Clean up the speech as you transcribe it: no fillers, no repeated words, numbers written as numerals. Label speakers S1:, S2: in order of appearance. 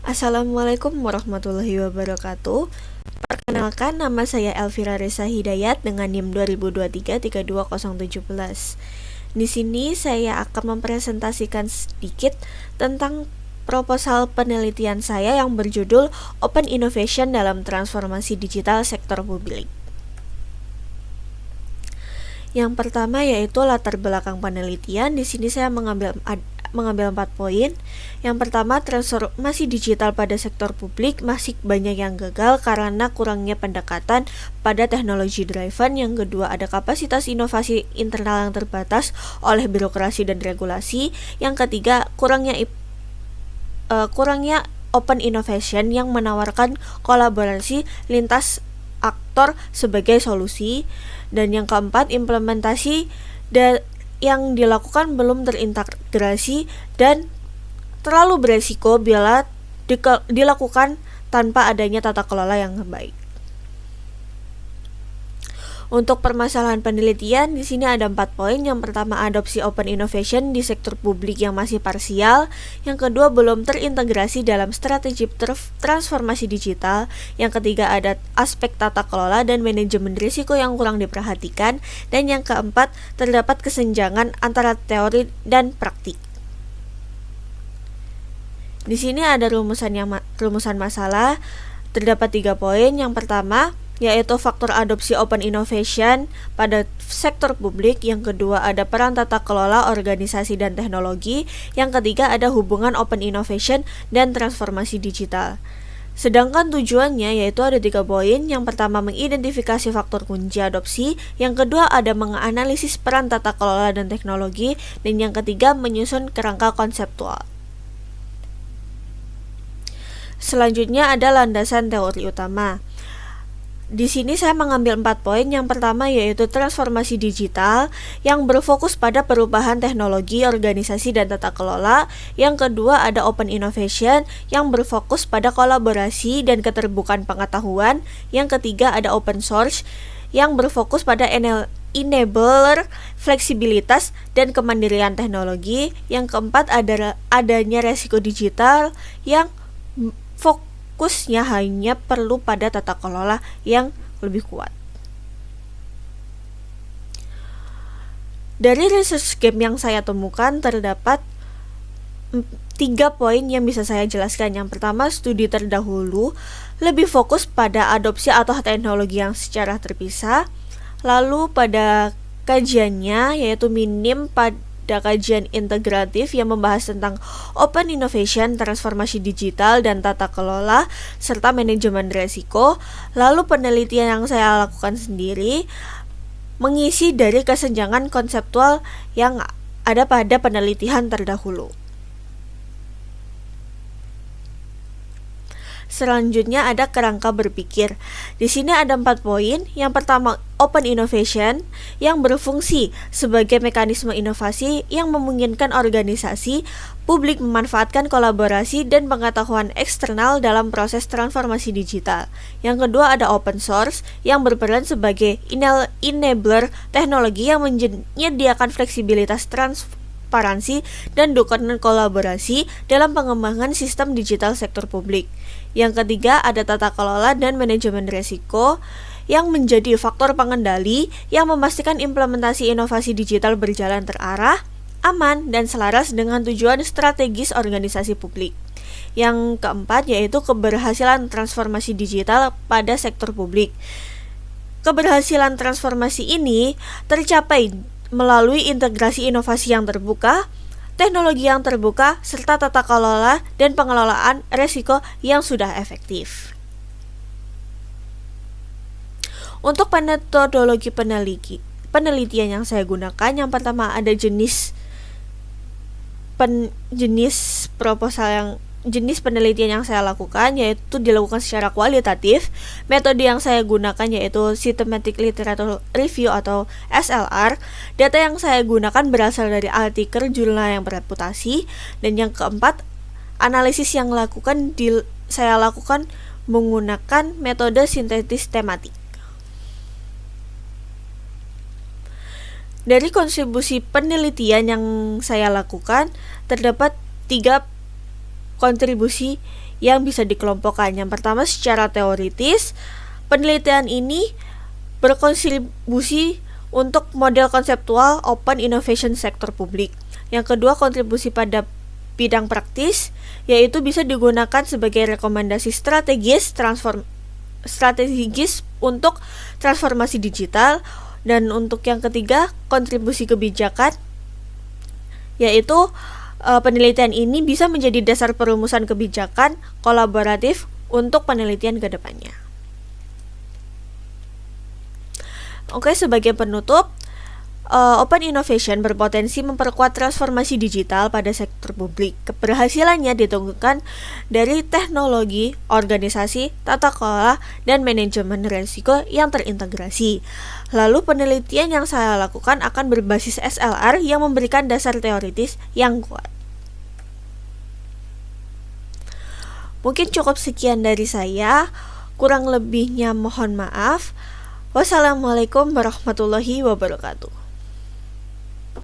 S1: Assalamualaikum warahmatullahi wabarakatuh. Perkenalkan, nama saya Elvira Reza Hidayat dengan NIM 2023-32017. Di sini saya akan mempresentasikan sedikit tentang proposal penelitian saya yang berjudul Open Innovation dalam Transformasi Digital Sektor Publik. Yang pertama yaitu latar belakang penelitian. Di sini saya mengambil 4 poin. Yang pertama, transformasi digital pada sektor publik masih banyak yang gagal karena kurangnya pendekatan pada teknologi driven. Yang kedua, ada kapasitas inovasi internal yang terbatas oleh birokrasi dan regulasi. Yang ketiga, kurangnya open innovation yang menawarkan kolaborasi lintas aktor sebagai solusi. Dan yang keempat, implementasi yang dilakukan belum terintegrasi dan terlalu beresiko bila dilakukan tanpa adanya tata kelola yang baik. Untuk permasalahan penelitian, di sini ada 4 poin. Yang pertama, adopsi open innovation di sektor publik yang masih parsial. Yang kedua, belum terintegrasi dalam strategi transformasi digital. Yang ketiga, ada aspek tata kelola dan manajemen risiko yang kurang diperhatikan. Dan yang keempat, terdapat kesenjangan antara teori dan praktik. Di sini ada rumusan masalah. Terdapat 3 poin. Yang pertama, yaitu faktor adopsi open innovation pada sektor publik. Yang kedua, ada peran tata kelola organisasi dan teknologi. Yang ketiga, ada hubungan open innovation dan transformasi digital. Sedangkan tujuannya yaitu ada 3 poin. Yang pertama, mengidentifikasi faktor kunci adopsi. Yang kedua, ada menganalisis peran tata kelola dan teknologi. Dan yang ketiga, menyusun kerangka konseptual. Selanjutnya ada landasan teori utama. Di sini saya mengambil 4 poin. Yang pertama yaitu transformasi digital yang berfokus pada perubahan teknologi, organisasi, dan tata kelola. Yang kedua ada open innovation yang berfokus pada kolaborasi dan keterbukaan pengetahuan. Yang ketiga ada open source yang berfokus pada enabler, fleksibilitas, dan kemandirian teknologi. Yang keempat adanya resiko digital yang fokusnya hanya perlu pada tata kelola yang lebih kuat. Dari research gap yang saya temukan terdapat 3 poin yang bisa saya jelaskan. Yang pertama, studi terdahulu lebih fokus pada adopsi atau teknologi yang secara terpisah. Lalu pada kajiannya yaitu minim pada kajian integratif yang membahas tentang open innovation, transformasi digital, dan tata kelola, serta manajemen risiko. Lalu penelitian yang saya lakukan sendiri mengisi dari kesenjangan konseptual yang ada pada penelitian terdahulu. Selanjutnya ada kerangka berpikir. Di sini ada 4 poin. Yang pertama, open innovation yang berfungsi sebagai mekanisme inovasi yang memungkinkan organisasi publik memanfaatkan kolaborasi dan pengetahuan eksternal dalam proses transformasi digital. Yang kedua ada open source yang berperan sebagai enabler teknologi yang menyediakan fleksibilitas transparansi dan dukungan kolaborasi dalam pengembangan sistem digital sektor publik. Yang ketiga ada tata kelola dan manajemen risiko yang menjadi faktor pengendali yang memastikan implementasi inovasi digital berjalan terarah, aman, dan selaras dengan tujuan strategis organisasi publik. Yang keempat yaitu keberhasilan transformasi digital pada sektor publik. Keberhasilan transformasi ini tercapai melalui integrasi inovasi yang terbuka, teknologi yang terbuka, serta tata kelola dan pengelolaan risiko yang sudah efektif. Untuk metodologi penelitian yang saya gunakan, yang pertama ada jenis penelitian yang saya lakukan yaitu dilakukan secara kualitatif. Metode yang saya gunakan yaitu Systematic Literature Review atau SLR. Data yang saya gunakan berasal dari artikel jurnal yang bereputasi. Dan yang keempat, analisis yang saya lakukan menggunakan metode sintetis tematik. Dari kontribusi penelitian yang saya lakukan terdapat 3 kontribusi yang bisa dikelompokkan. Yang pertama, secara teoritis, penelitian ini berkontribusi untuk model konseptual open innovation sektor publik. Yang kedua, kontribusi pada bidang praktis, yaitu bisa digunakan sebagai rekomendasi strategis untuk transformasi digital. Dan untuk yang ketiga, kontribusi kebijakan, yaitu penelitian ini bisa menjadi dasar perumusan kebijakan kolaboratif untuk penelitian ke depannya. Oke, sebagai penutup, open innovation berpotensi memperkuat transformasi digital pada sektor publik. Keberhasilannya ditentukan dari teknologi, organisasi, tata kelola, dan manajemen risiko yang terintegrasi. Lalu penelitian yang saya lakukan akan berbasis SLR yang memberikan dasar teoritis yang kuat. Mungkin cukup sekian dari saya, kurang lebihnya mohon maaf. Wassalamualaikum warahmatullahi wabarakatuh.